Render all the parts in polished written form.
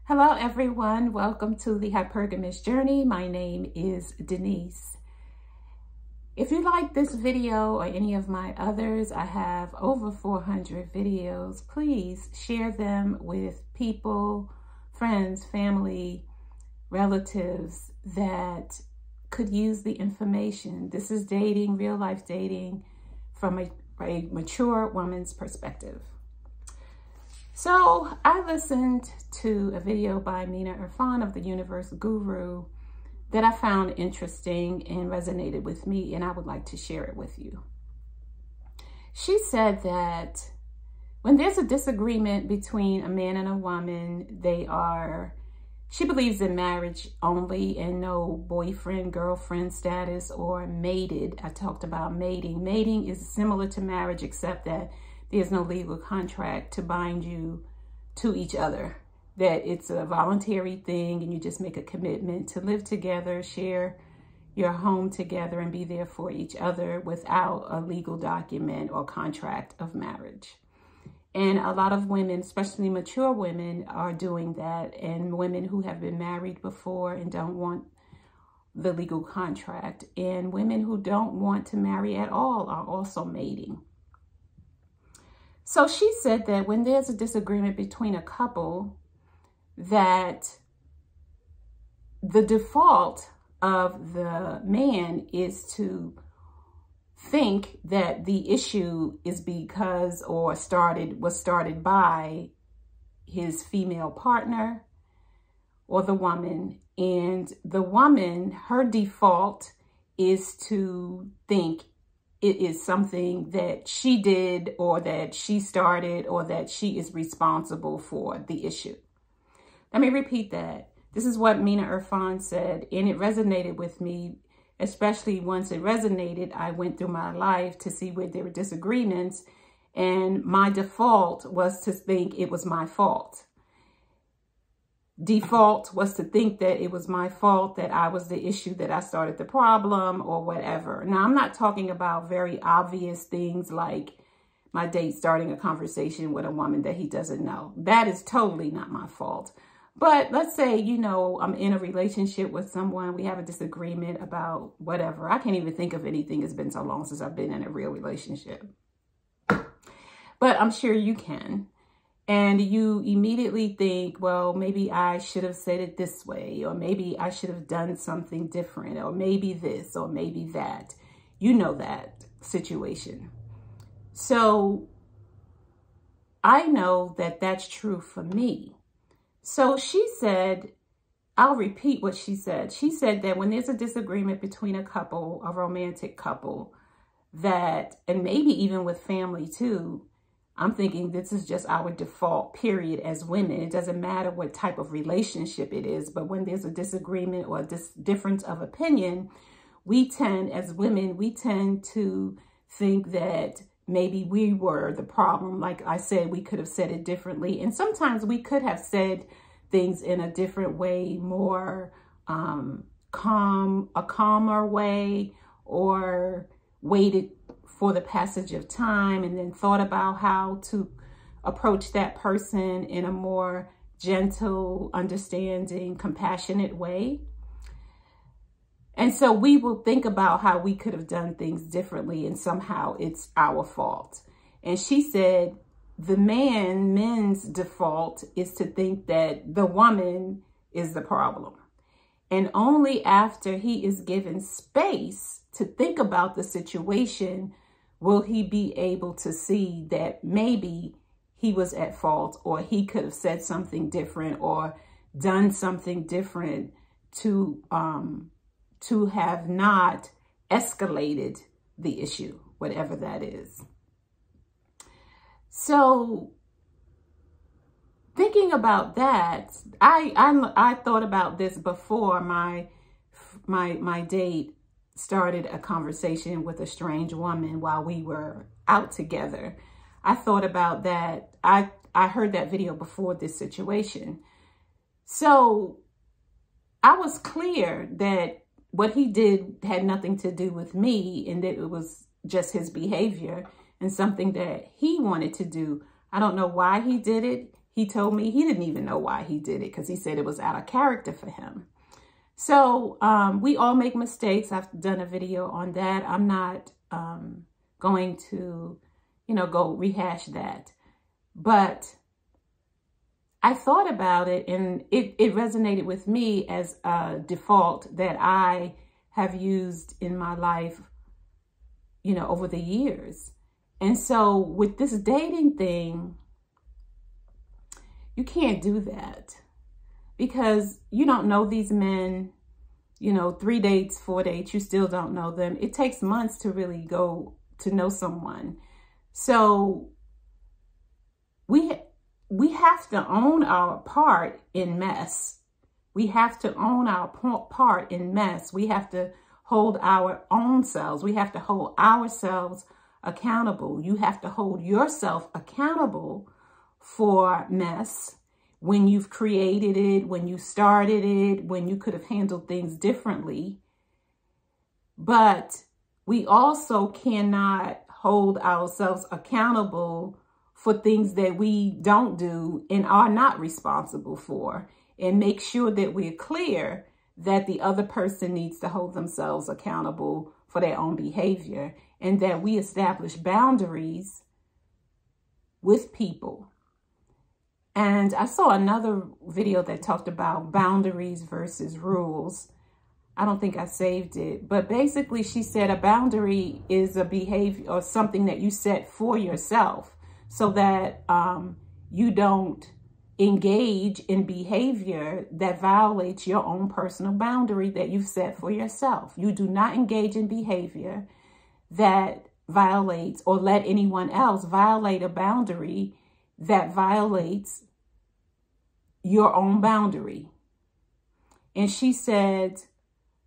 Hello everyone, welcome to the Hypergamous Journey. My name is Denise. If you like this video or any of my others, I have over 400 videos. Please share them with people, friends, family, relatives that could use the information. This is dating, real life dating from a mature woman's perspective. So I listened to a video by Mina Irfan of the Universe Guru that I found interesting and resonated with me, and I would like to share it with you. She said that when there's a disagreement between a man and a woman, she believes in marriage only and no boyfriend, girlfriend status or mated. I talked about mating. Mating is similar to marriage, except that there's no legal contract to bind you to each other, that it's a voluntary thing and you just make a commitment to live together, share your home together, and be there for each other without a legal document or contract of marriage. And a lot of women, especially mature women, are doing that, and women who have been married before and don't want the legal contract, and women who don't want to marry at all are also mating. So she said that when there's a disagreement between a couple, that the default of the man is to think that the issue is because was started by his female partner or the woman. And the woman, her default is to think it is something that she did or that she started or that she is responsible for the issue. Let me repeat that. This is what Mina Irfan said, and it resonated with me, especially once it resonated, I went through my life to see where there were disagreements, and my default was to think it was my fault. Default was to think that it was my fault, that I was the issue, that I started the problem or whatever. Now, I'm not talking about very obvious things like my date starting a conversation with a woman that he doesn't know. That is totally not my fault. But let's say, I'm in a relationship with someone. We have a disagreement about whatever. I can't even think of anything. It's been so long since I've been in a real relationship. But I'm sure you can. And you immediately think, well, maybe I should have said it this way, or maybe I should have done something different, or maybe this, or maybe that. You know that situation. So I know that that's true for me. So she said, I'll repeat what she said. She said that when there's a disagreement between a couple, a romantic couple, and maybe even with family too, I'm thinking this is just our default period as women. It doesn't matter what type of relationship it is, but when there's a disagreement or a difference of opinion, as women, we tend to think that maybe we were the problem. Like I said, we could have said it differently. And sometimes we could have said things in a different way, more a calmer way, or waited for the passage of time and then thought about how to approach that person in a more gentle, understanding, compassionate way. And so we will think about how we could have done things differently, and somehow it's our fault. And she said the men's default is to think that the woman is the problem. And only after he is given space to think about the situation will he be able to see that maybe he was at fault, or he could have said something different or done something different to have not escalated the issue, whatever that is. So thinking about that, I thought about this before my date started a conversation with a strange woman while we were out together. I thought about that. I heard that video before this situation. So I was clear that what he did had nothing to do with me, and that it was just his behavior and something that he wanted to do. I don't know why he did it. he told me he didn't even know why he did it, because he said it was out of character for him. So we all make mistakes. I've done a video on that. I'm not going to, go rehash that. But I thought about it, and it resonated with me as a default that I have used in my life, over the years. And so with this dating thing, you can't do that, because you don't know these men, 3 dates, 4 dates, you still don't know them. It takes months to really go to know someone. So we have to own our part in mess. We have to own our part in mess. We have to hold our own selves. We have to hold ourselves accountable. You have to hold yourself accountable for mess when you've created it, when you started it, when you could have handled things differently. But we also cannot hold ourselves accountable for things that we don't do and are not responsible for, and make sure that we're clear that the other person needs to hold themselves accountable for their own behavior, and that we establish boundaries with people. And I saw another video that talked about boundaries versus rules. I don't think I saved it, but basically she said a boundary is a behavior or something that you set for yourself, so that you don't engage in behavior that violates your own personal boundary that you've set for yourself. You do not engage in behavior that violates, or let anyone else violate, a boundary that violates your own boundary. And she said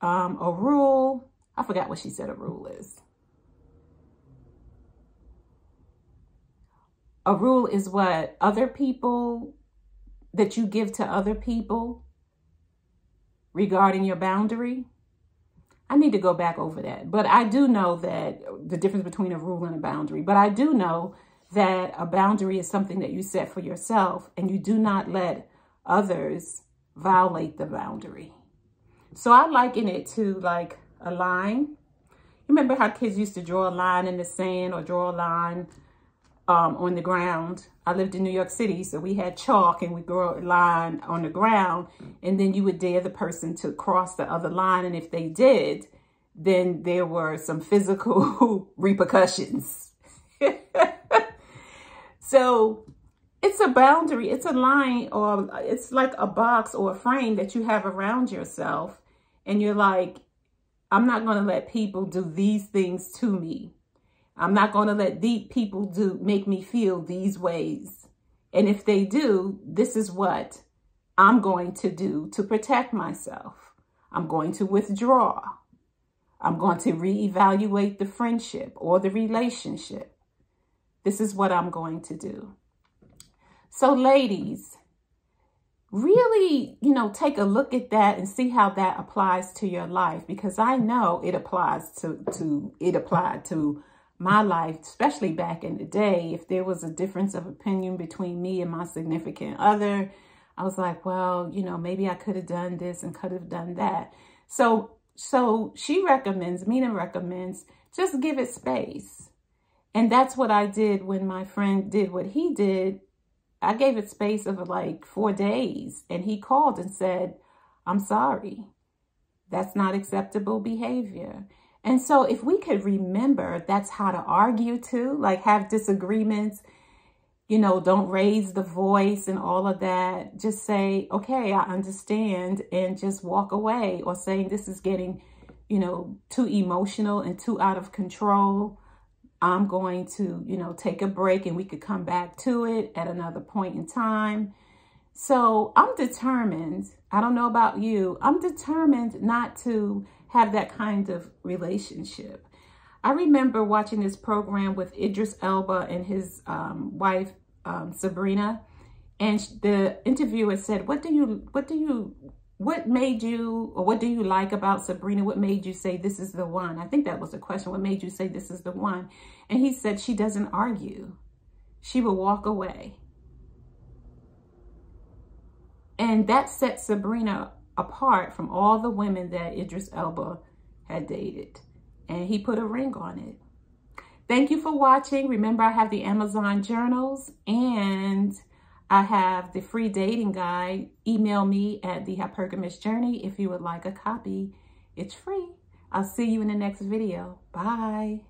a rule, I forgot what she said a rule is. A rule is what other people, that you give to other people regarding your boundary. I need to go back over that. But I do know that the difference between a rule and a boundary. But I do know that a boundary is something that you set for yourself, and you do not let others violate the boundary. So I liken it to like a line. Remember how kids used to draw a line in the sand, or draw a line on the ground? I lived in New York City, so we had chalk, and we draw a line on the ground, and then you would dare the person to cross the other line. And if they did, then there were some physical repercussions. So it's a boundary, it's a line, or it's like a box or a frame that you have around yourself. And you're like, I'm not going to let people do these things to me. I'm not going to let these people make me feel these ways. And if they do, this is what I'm going to do to protect myself. I'm going to withdraw. I'm going to reevaluate the friendship or the relationship. This is what I'm going to do. So ladies, really, take a look at that and see how that applies to your life, because I know it applies it applied to my life, especially back in the day. If there was a difference of opinion between me and my significant other, I was like, well, maybe I could have done this and could have done that. So she recommends, Mina recommends, just give it space. And that's what I did when my friend did what he did. I gave it space of like 4 days, and he called and said, I'm sorry. That's not acceptable behavior. And so if we could remember, that's how to argue too, like have disagreements, don't raise the voice and all of that. Just say, okay, I understand, and just walk away, or saying this is getting, too emotional and too out of control. I'm going to, take a break, and we could come back to it at another point in time. So I'm determined. I don't know about you. I'm determined not to have that kind of relationship. I remember watching this program with Idris Elba and his wife, Sabrina, and the interviewer said, what do you like about Sabrina? What made you say this is the one? I think that was the question. What made you say this is the one? And he said, she doesn't argue. She will walk away. And that set Sabrina apart from all the women that Idris Elba had dated. And he put a ring on it. Thank you for watching. Remember, I have the Amazon journals and I have the free dating guide. Email me at the Hypergamous Journey if you would like a copy. It's free. I'll see you in the next video. Bye.